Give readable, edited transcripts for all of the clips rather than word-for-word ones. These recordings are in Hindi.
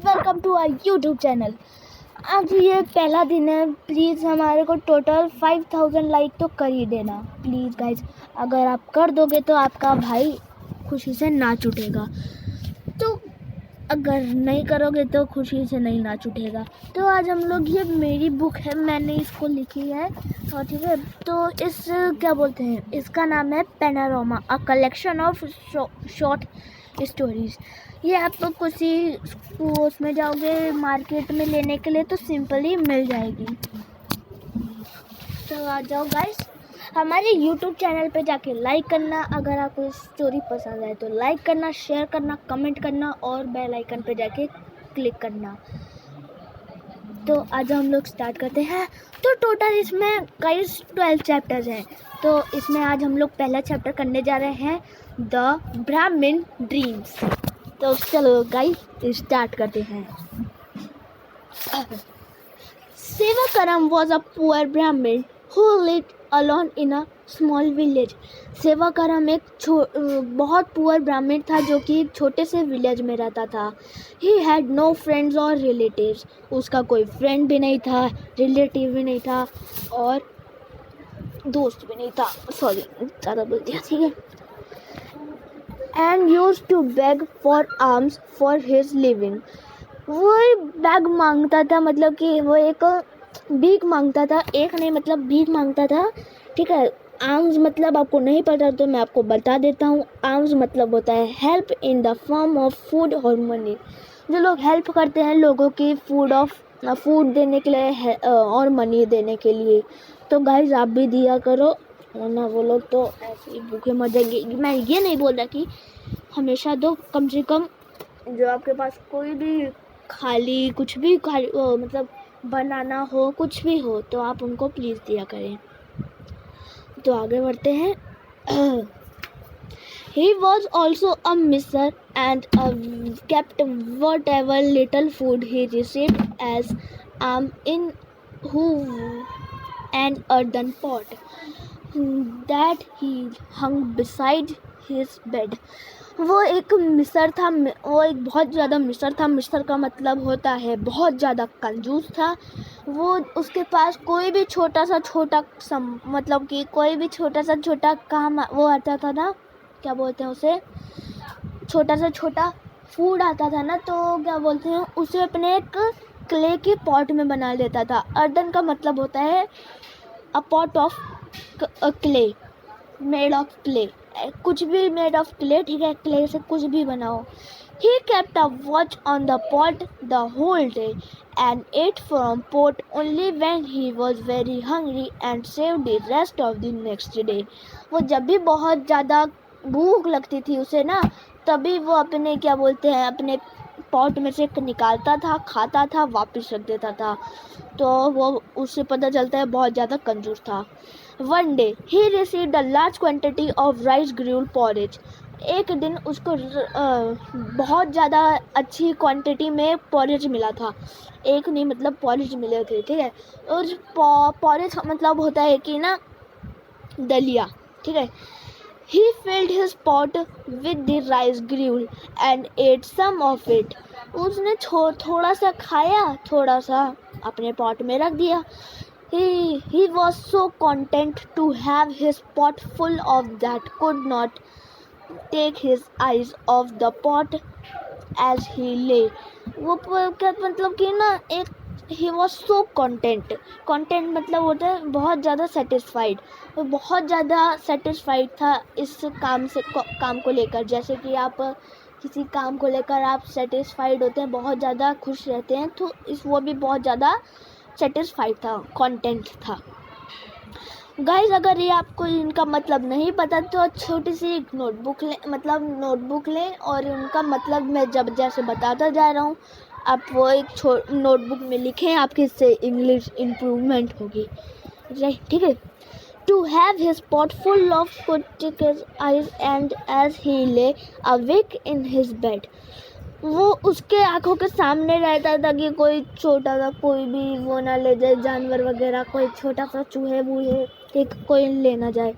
Welcome to our YouTube channel. आज ये पहला दिन है, प्लीज़ हमारे को टोटल 5000 लाइक तो कर ही देना प्लीज़ गाइज। अगर आप कर दोगे तो आपका भाई खुशी से नाच उठेगा, तो अगर नहीं करोगे तो खुशी से नहीं नाच उठेगा। तो आज हम लोग, ये मेरी बुक है, मैंने इसको लिखी है और ठीक है। तो इस क्या बोलते हैं, इसका नाम है panorama, a collection of short stories. ये आप किसी उसमें जाओगे मार्केट में लेने के लिए तो सिंपली मिल जाएगी। तो आ जाओ गाइस, हमारे यूट्यूब चैनल पे जाके लाइक करना। अगर आपको स्टोरी पसंद आए तो लाइक करना, शेयर करना, कमेंट करना और बेल आइकन पे जाके क्लिक करना। तो आज हम लोग स्टार्ट करते हैं। तो टोटल इसमें गाइस 12 चैप्टर्स हैं। तो इसमें आज हम लोग पहला चैप्टर करने जा रहे हैं, द ब्राह्मण ड्रीम्स। तो चलो गाइस स्टार्ट करते हैं। सेवाकरम वॉज अ पुअर ब्राह्मण who lived alone in a small village। सेवाकरम एक बहुत पुअर ब्राह्मण था जो कि एक छोटे से विलेज में रहता था। He had no friends or relatives। उसका कोई फ्रेंड भी नहीं था, रिलेटिव भी नहीं था और दोस्त भी नहीं था। सॉरी, ज़्यादा बोल दिया, ठीक है। And used to beg for alms for his living। वो बैग मांगता था, मतलब कि वो एक भीख मांगता था, एक नहीं मतलब भीख मांगता था, ठीक है। आर्म्स मतलब आपको नहीं पता तो मैं आपको बता देता हूँ। आर्म्स मतलब होता है help in the form of food और मनी। जो लोग हेल्प करते हैं लोगों की फूड देने के लिए और मनी देने के लिए। तो गाइस आप भी दिया करो, वरना वो लोग तो ऐसे ही भूखे मर जाएंगे। मैं ये नहीं बोल रहा कि हमेशा दो, कम से कम जो आपके पास कोई भी खाली कुछ भी मतलब बनाना हो, कुछ भी हो, तो आप उनको प्लीज़ दिया करें। तो आगे बढ़ते हैं। He was also a miser and kept whatever little food he received as in who an earthen pot that he hung beside his bed। वो एक मिसर था, वो एक बहुत ज़्यादा मिसर था। मिसर का मतलब होता है बहुत ज़्यादा कंजूस था। वो उसके पास कोई भी छोटा सा मतलब कि कोई भी छोटा सा काम वो आता था ना, क्या बोलते हैं उसे, छोटा सा छोटा फूड आता था ना, तो क्या बोलते हैं उसे, अपने एक क्ले के पॉट में बना लेता था। अर्दन का मतलब होता है अ pot of clay, made of clay, कुछ भी मेड ऑफ क्ले, ठीक है। क्ले से कुछ भी बनाओ। He kept a watch on the pot the whole day and ate from pot only when he was very hungry and saved the rest of the next day। वो जब भी बहुत ज़्यादा भूख लगती थी उसे ना, तभी वो अपने क्या बोलते हैं अपने पॉट में से निकालता था, खाता था, वापस रख देता था। तो वो उससे पता चलता है बहुत ज़्यादा कंजूस था। One day he received a large quantity of rice gruel porridge। एक दिन उसको बहुत ज़्यादा अच्छी क्वांटिटी में पॉरेज मिला था। एक नहीं मतलब पॉरेज मिले थे, ठीक है। और पॉरेज मतलब होता है कि ना दलिया, ठीक है। He filled his pot with the rice gruel and ate some of it। उसने थोड़ा सा खाया, थोड़ा सा अपने पॉट में रख दिया। He was so content to have his pot full of that could not take his eyes off the pot as he lay। वो क्या मतलब कि ना, एक he was so content मतलब होता है बहुत ज़्यादा सेटिस्फाइड। वो बहुत ज़्यादा सेटिस्फाइड था इस काम को लेकर। जैसे कि आप किसी काम को लेकर आप सेटिस्फाइड होते हैं, बहुत ज़्यादा खुश रहते हैं, तो वो भी बहुत ज़्यादा सेटिस्फाइड था, कंटेंट था। गाइस अगर ये आपको इनका मतलब नहीं पता तो छोटी सी एक नोटबुक लें और उनका मतलब मैं जैसे बताता जा रहा हूँ आप वो एक नोटबुक में लिखें, आपकी इससे इंग्लिश इम्प्रूवमेंट होगी, ठीक है। To have his pot full of his eyes and as he lay awake in his bed। वो उसके आंखों के सामने रहता था कि कोई छोटा सा कोई भी वो ना ले जाए, जानवर वगैरह, कोई छोटा सा चूहे बूहे कोई ले ना जाए।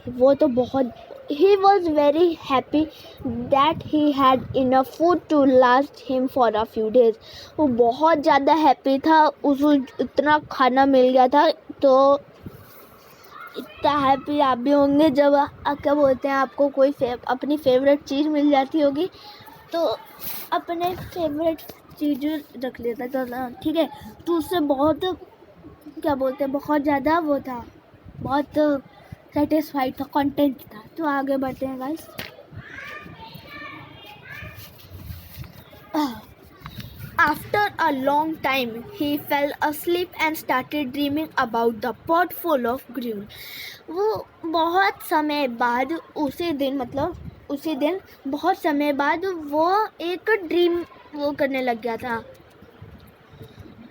वो तो बहुत he was very happy that he had enough food to last him for a few days. वो बहुत ज़्यादा हैप्पी था, उसको इतना खाना मिल गया था। तो इतना हैप्पी आप भी होंगे जब क्या बोलते हैं आपको कोई अपनी फेवरेट चीज़ मिल जाती होगी, तो अपने फेवरेट चीज़ रख लेता था, ठीक है। तो उससे बहुत क्या बोलते हैं बहुत ज़्यादा वो था, बहुत सेटिस्फाइड था, कंटेंट था। तो आगे बढ़ते हैं guys. After a long time, he fell asleep and started dreaming about the pot full of gruel. वो बहुत समय बाद उसी दिन बहुत समय बाद वो एक ड्रीम वो करने लग गया था।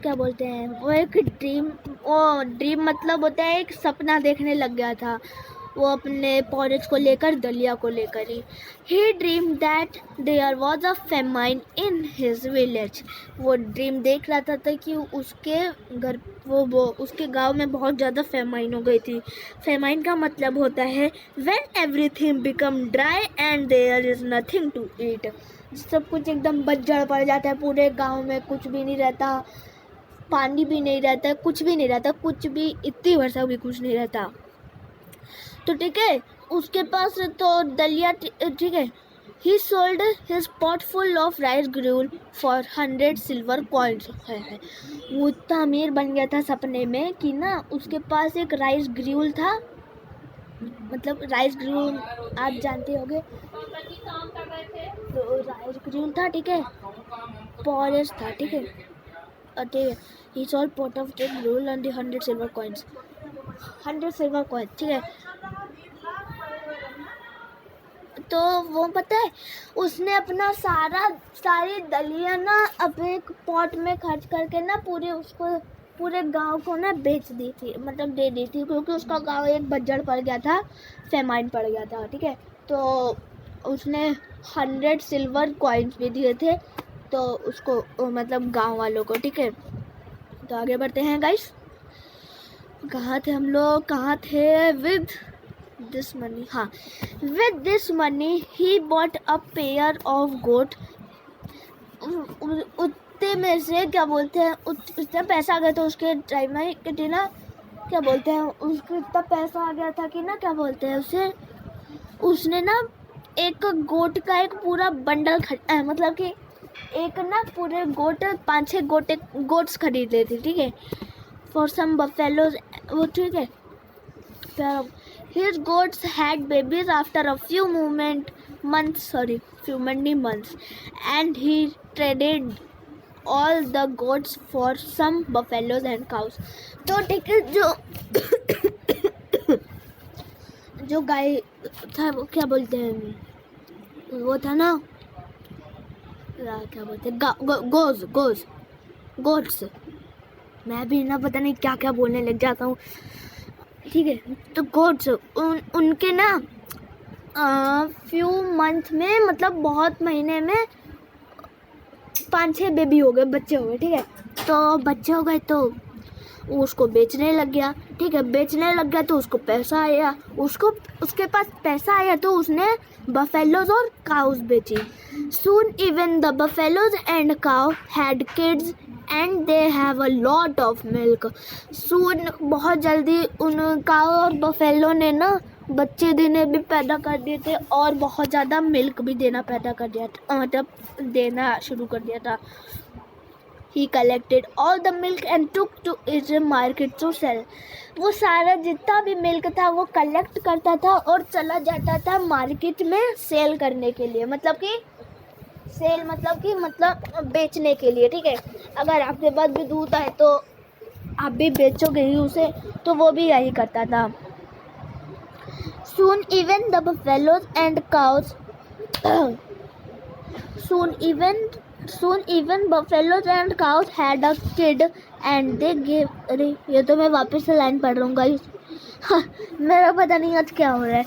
क्या बोलते हैं वो एक ड्रीम मतलब होता है एक सपना देखने लग गया था। वो अपने पॉरेज को लेकर, दलिया को लेकर ही। He dream that there was a famine in his village. वो ड्रीम देख रहा था कि उसके घर वो उसके गांव में बहुत ज़्यादा फेमाइन हो गई थी। फेमाइन का मतलब होता है when everything become dry and there is nothing to eat. सब कुछ एकदम बंजर पड़ जाता है, पूरे गाँव में कुछ भी नहीं रहता, पानी भी नहीं रहता, कुछ भी नहीं रहता, कुछ भी इतनी वर्षा भी कुछ नहीं रहता। तो ठीक है, उसके पास तो दलिया, ठीक है। He sold his pot full of rice gruel for 100 silver coins. है वो इतना अमीर बन गया था सपने में कि ना उसके पास एक राइस ग्रूल था। मतलब राइस ग्रूल आप जानते होंगे, तो राइस ग्रूल था, ठीक है, पॉरेज था, ठीक है, ठीक है। He sold pot of gruel and 100 silver coins, 100 silver coin, ठीक है। तो वो पता है उसने अपना सारी दलिया ना अपने एक पॉट में खर्च करके ना पूरे गांव को ना बेच दी थी, मतलब दे दी थी, क्योंकि उसका गांव एक बंजर पड़ गया था, फेमाइन पड़ गया था, ठीक है। तो उसने 100 सिल्वर कॉइन्स भी दिए थे तो उसको, मतलब गांव वालों को, ठीक है। तो आगे बढ़ते हैं गाइस। कहाँ थे हम लोग, कहाँ थे? विद दिस मनी, हाँ, विद दिस मनी ही bought a pair of goat. उतने में से क्या बोलते हैं उतना पैसा आ गया था उसके टाइम में कि ना क्या बोलते हैं उसको इतना पैसा आ गया था कि ना क्या बोलते हैं उसने ना एक गोट का एक पूरा बंडल मतलब कि एक ना पूरे गोट 5-6 गोट्स खरीद लेते, ठीक है, फॉर सम बफेलोज, वो ठीक है। His goats had babies after a few many months, and he traded all the goats for some buffaloes and cows. तो ठीक है, जो गाय था वो क्या बोलते हैं, वो था ना क्या बोलते हैं, गोट्स। मैं भी ना पता नहीं क्या क्या बोलने लग जाता हूँ, ठीक है। तो गोट्स उनके ना फ्यू मंथ में, मतलब बहुत महीने में 5-6 बेबी हो गए, बच्चे हो गए, ठीक है। तो बच्चे हो गए तो उसको बेचने लग गया, ठीक है। बेचने लग गया तो उसको पैसा आया, उसके पास पैसा आया तो उसने बफेलोज और काउस बेची। Soon even the buffaloes and cow had kids and they have a lot of milk. Soon बहुत जल्दी उन काउ और बफेलो ने ना बच्चे देने भी पैदा कर दिए थे और बहुत ज़्यादा मिल्क भी देना पैदा कर दिया था, मतलब देना शुरू कर दिया था। He collected all the milk and took to his market to sell. वो सारा जितना भी मिल्क था वो कलेक्ट करता था और चला जाता था मार्केट में सेल करने के लिए, मतलब बेचने के लिए, ठीक है। अगर आपके पास भी दूध है तो आप भी बेचोगे ही उसे, तो वो भी यही करता था। Soon even the buffaloes and cows Soon even buffaloes and cows had a kid and they gave, अरे ये तो मैं वापस से लाइन पढ़ रहा हूँ गाइस, मेरा पता नहीं आज क्या हो रहा है।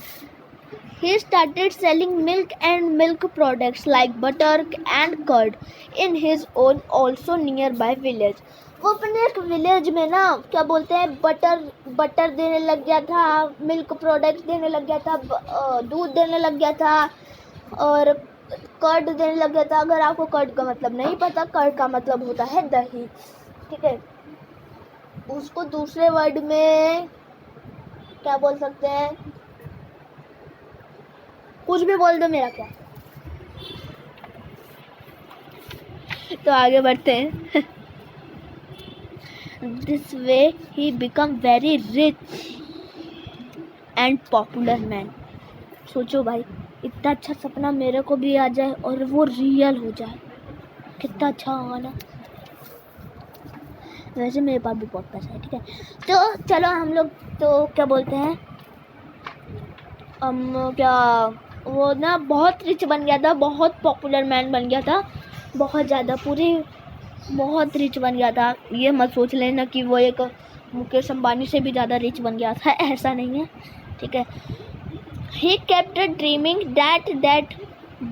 He started selling milk and milk products like butter and curd in his own also nearby village. वो अपने एक विलेज में ना क्या बोलते हैं बटर देने लग गया था, मिल्क प्रोडक्ट्स देने लग गया था, दूध देने लग गया था और कर्ड देने लग गया था. अगर आपको कर्ड का मतलब नहीं पता, कर्ड का मतलब होता है दही. ठीक है, उसको दूसरे वर्ड में क्या बोल सकते हैं, कुछ भी बोल दो, मेरा क्या. तो आगे बढ़ते हैं. This way he become very rich and popular man. सोचो भाई, इतना अच्छा सपना मेरे को भी आ जाए और वो रियल हो जाए, कितना अच्छा होगा ना. वैसे मेरे पास भी बहुत पैसा है. ठीक है, तो चलो हम लोग तो क्या बोलते हैं, क्या वो ना बहुत रिच बन गया था, बहुत पॉपुलर मैन बन गया था, बहुत ज़्यादा, पूरी बहुत रिच बन गया था. ये मत सोच लेना कि वो एक मुकेश अंबानी से भी ज़्यादा रिच बन गया था, ऐसा नहीं है. ठीक है. He kept dreaming that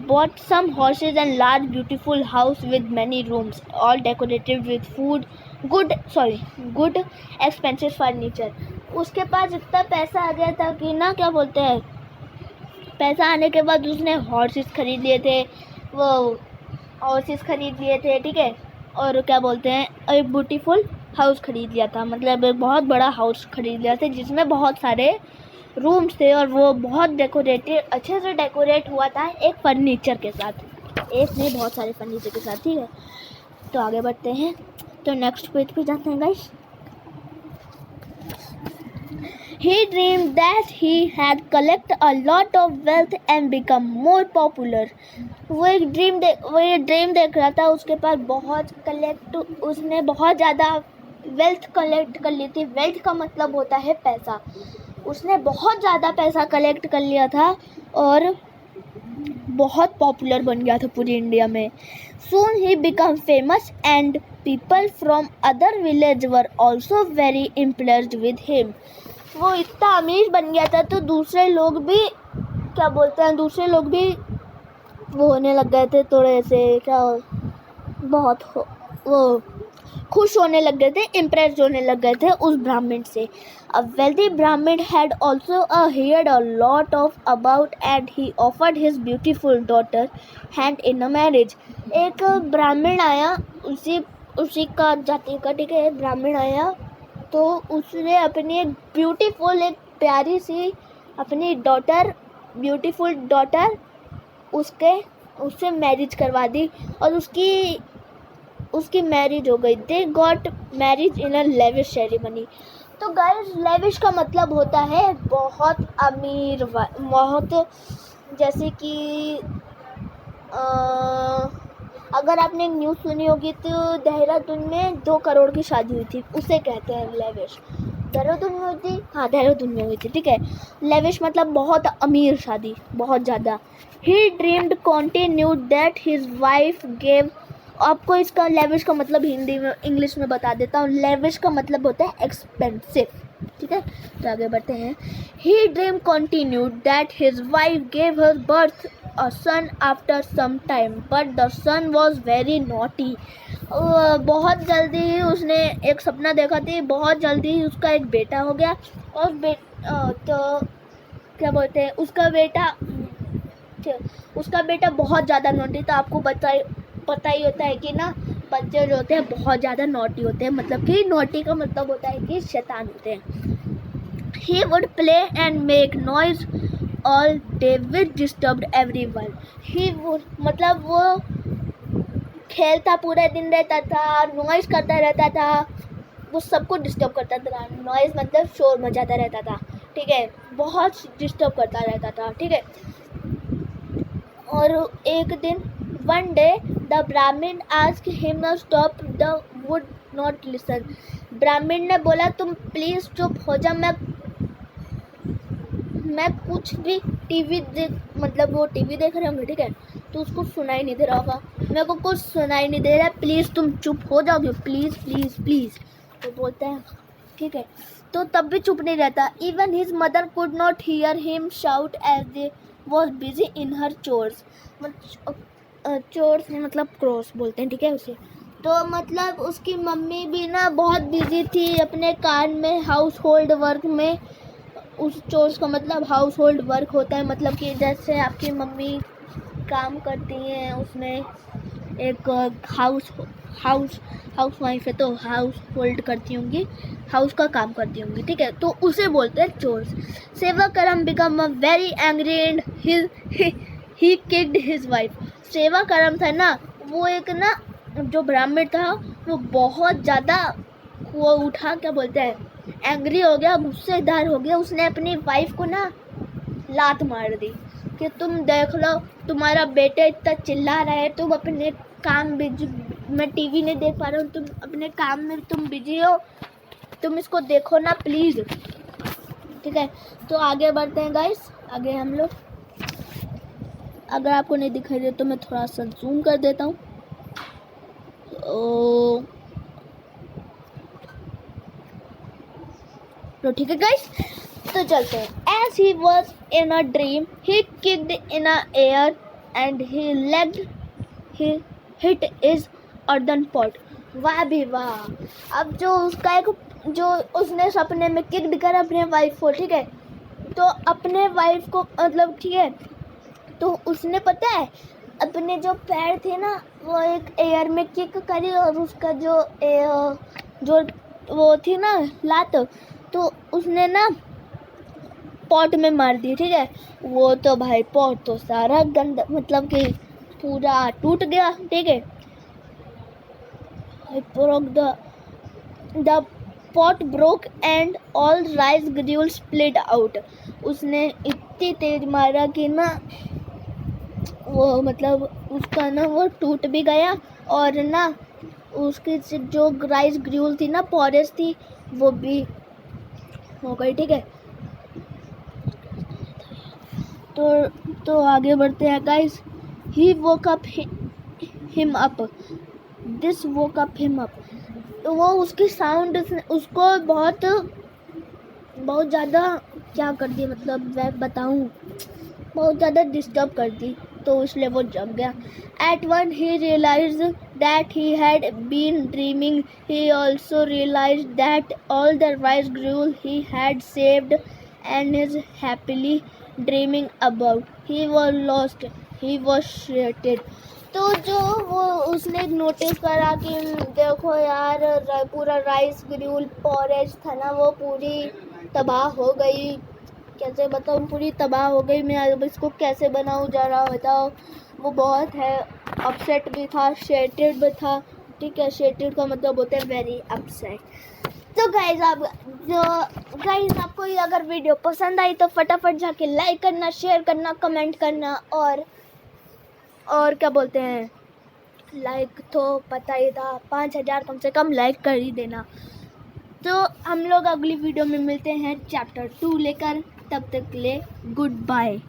bought some horses and large beautiful house with many rooms, all decorated with good expensive furniture. उसके पास इतना पैसा आ गया था कि ना क्या बोलते हैं, पैसा आने के बाद उसने हॉर्सेस खरीद लिए थे, ठीक है, और क्या बोलते हैं, एक ब्यूटीफुल हाउस खरीद लिया था, मतलब एक बहुत बड़ा हाउस खरीद लिया था जिसमें बहुत सारे रूम्स थे और वो बहुत डेकोरेटेड, अच्छे से डेकोरेट हुआ था एक फर्नीचर के साथ, एक नहीं बहुत सारे फर्नीचर के साथ. ठीक है, तो आगे बढ़ते हैं. तो नेक्स्ट पेज पे जाते हैं guys. He dreamed that he had collect a lot of wealth and become more popular. वो एक ड्रीम देख रहा था, उसके पास उसने बहुत ज़्यादा वेल्थ कलेक्ट कर ली थी. वेल्थ का मतलब होता है पैसा. उसने बहुत ज़्यादा पैसा कलेक्ट कर लिया था और बहुत पॉपुलर बन गया था पूरी इंडिया में. Soon he became famous and people from other villages were also very impressed with him. वो इतना अमीर बन गया था तो दूसरे लोग भी क्या बोलते हैं, दूसरे लोग भी वो होने लग गए थे, थोड़े से क्या बहुत वो खुश होने लग गए थे, इम्प्रेस होने लग गए थे उस ब्राह्मण से. A wealthy Brahmin had also heard a lot about and he offered his beautiful daughter hand in a marriage. एक ब्राह्मण आया, उसी का जाति का, ठीक है, ब्राह्मण आया तो उसने अपनी एक प्यारी सी अपनी ब्यूटीफुल डॉटर उससे मैरिज करवा दी और उसकी मैरिज हो गई. They got marriage in a lavish ceremony. तो गाइस, लेविश का मतलब होता है बहुत अमीर, बहुत, जैसे कि अगर आपने एक न्यूज़ सुनी होगी तो देहरादून में 2 करोड़ की शादी हुई थी, उसे कहते हैं लेविश. देहरादून में हुई थी, हाँ देहरादून में हुई थी. ठीक है, लेविश मतलब बहुत अमीर शादी, बहुत ज़्यादा. He dreamed continued that his wife gave. आपको इसका लेविश का मतलब हिंदी में इंग्लिश में बता देता हूँ. लेविश का मतलब होता है एक्सपेंसिव. ठीक है, तो आगे बढ़ते हैं. He dream continued that his wife gave her birth a son after some time but the son was very naughty. बहुत जल्दी उसने एक सपना देखा थी, बहुत जल्दी उसका एक बेटा हो गया और तो क्या बोलते हैं, उसका बेटा बहुत ज़्यादा नॉटी था. आपको पता ही होता है कि ना बच्चे जो होते हैं बहुत ज़्यादा नॉटी होते हैं, मतलब कि नॉटी का मतलब होता है कि शैतान होते हैं. He would play and make noise all day which disturbed everyone. He would मतलब वो खेलता पूरे दिन रहता था, नॉइज़ करता रहता था, वो सबको डिस्टर्ब करता था. नॉइज़ मतलब शोर मचाता रहता था. ठीक है, बहुत डिस्टर्ब करता रहता था. ठीक है, और एक दिन one day the Brahmin asked him to stop. The would not listen. ब्राह्मण ने बोला तुम प्लीज़ चुप हो जा, मैं कुछ भी मतलब वो टीवी देख रहे होंगे. ठीक है, तो उसको सुनाई नहीं दे रहा होगा, मेरे को कुछ सुनाई नहीं दे रहा है, प्लीज़ तुम चुप हो जाओगे, प्लीज़ प्लीज़ प्लीज़. तो बोलते हैं ठीक है, तो तब भी चुप नहीं रहता. Even his mother could not hear him shout as they was busy in her chores. Chores मतलब क्रॉस बोलते हैं, ठीक है उसे। तो मतलब उसकी मम्मी भी ना बहुत बिजी थी अपने काम में, हाउस होल्ड वर्क में। उस चोर्स का मतलब हाउस होल्ड वर्क होता है, मतलब कि जैसे आपकी मम्मी काम करती हैं, उसमें एक हाउस वाइफ है तो हाउस होल्ड करती होंगी, हाउस का काम करती होंगी, ठीक है। तो उसे बोलते हैं chores. Sevakaram become a very angry and he kicked his wife. Sevakaram था ना, वो एक ना जो ब्राह्मण था, वो बहुत ज़्यादा वो उठा, क्या बोलते हैं, एंग्री हो गया, गुस्सेदार हो गया। उसने अपनी वाइफ को ना लात मार दी कि तुम देख लो, तुम्हारा बेटा इतना चिल्ला रहा है, तुम अपने काम बिजी, मैं टीवी नहीं देख पा रहा हूँ, तुम अपने काम में तुम बिजी हो, तुम इसको देखो ना प्लीज़, ठीक है। तो आगे बढ़ते हैं गाइस, आगे हम लोग। अगर आपको नहीं दिखाई दे तो मैं थोड़ा सा जूम कर देता हूँ। तो ठीक है गाइस, तो चलते हैं। As he was in a dream he kicked in a air and he legged he hit his earthen pot. वाह भी वाह। अब जो उसका एक जो उसने सपने में किक्ड करा अपने वाइफ को, ठीक है। तो अपने वाइफ को मतलब, ठीक है, तो उसने पता है अपने जो पैर थे ना, वो एक एयर में किक करी और उसका जो वो थी ना लात, तो उसने ना पॉट में मार दी, ठीक है। वो तो भाई पॉट तो सारा गंदा, मतलब कि पूरा टूट गया, ठीक है। The pot broke and all rice granules split out. उसने इतनी तेज मारा कि ना वो मतलब उसका ना वो टूट भी गया, और ना उसकी जो राइस ग्रेन्यूल थी ना, पॉरेज थी, वो भी हो गई, ठीक है। तो आगे बढ़ते हैं guys. He woke up him up, this woke up him up. तो वो उसकी साउंड उसको बहुत ज़्यादा क्या कर दी, मतलब मैं बताऊं, बहुत ज़्यादा डिस्टर्ब कर दी, तो इसलिए वो जग गया। At once he realise that he had been dreaming. He also realise that all the rice granule he had saved and is happily dreaming about. He was lost. He was shattered. तो जो वो उसने नोटिस करा कि देखो यार, पूरा राइस ग्रेन्यूल पॉरेज था ना, वो पूरी तबाह हो गई। कैसे बताऊँ, पूरी तबाह हो गई। मैं अब इसको कैसे बनाऊँ, जा रहा बताओ। वो बहुत है अपसेट भी था, शेटेड भी था, ठीक है। शेटेड का मतलब होता है वेरी अपसेट। तो गाइज आपको ये अगर वीडियो पसंद आई तो फटाफट जाके लाइक करना, शेयर करना, कमेंट करना, और क्या बोलते हैं, लाइक तो पता ही था, 5000 कम से कम लाइक कर ही देना। तो हम लोग अगली वीडियो में मिलते हैं चैप्टर 2 लेकर, तब तक के लिए गुड बाय।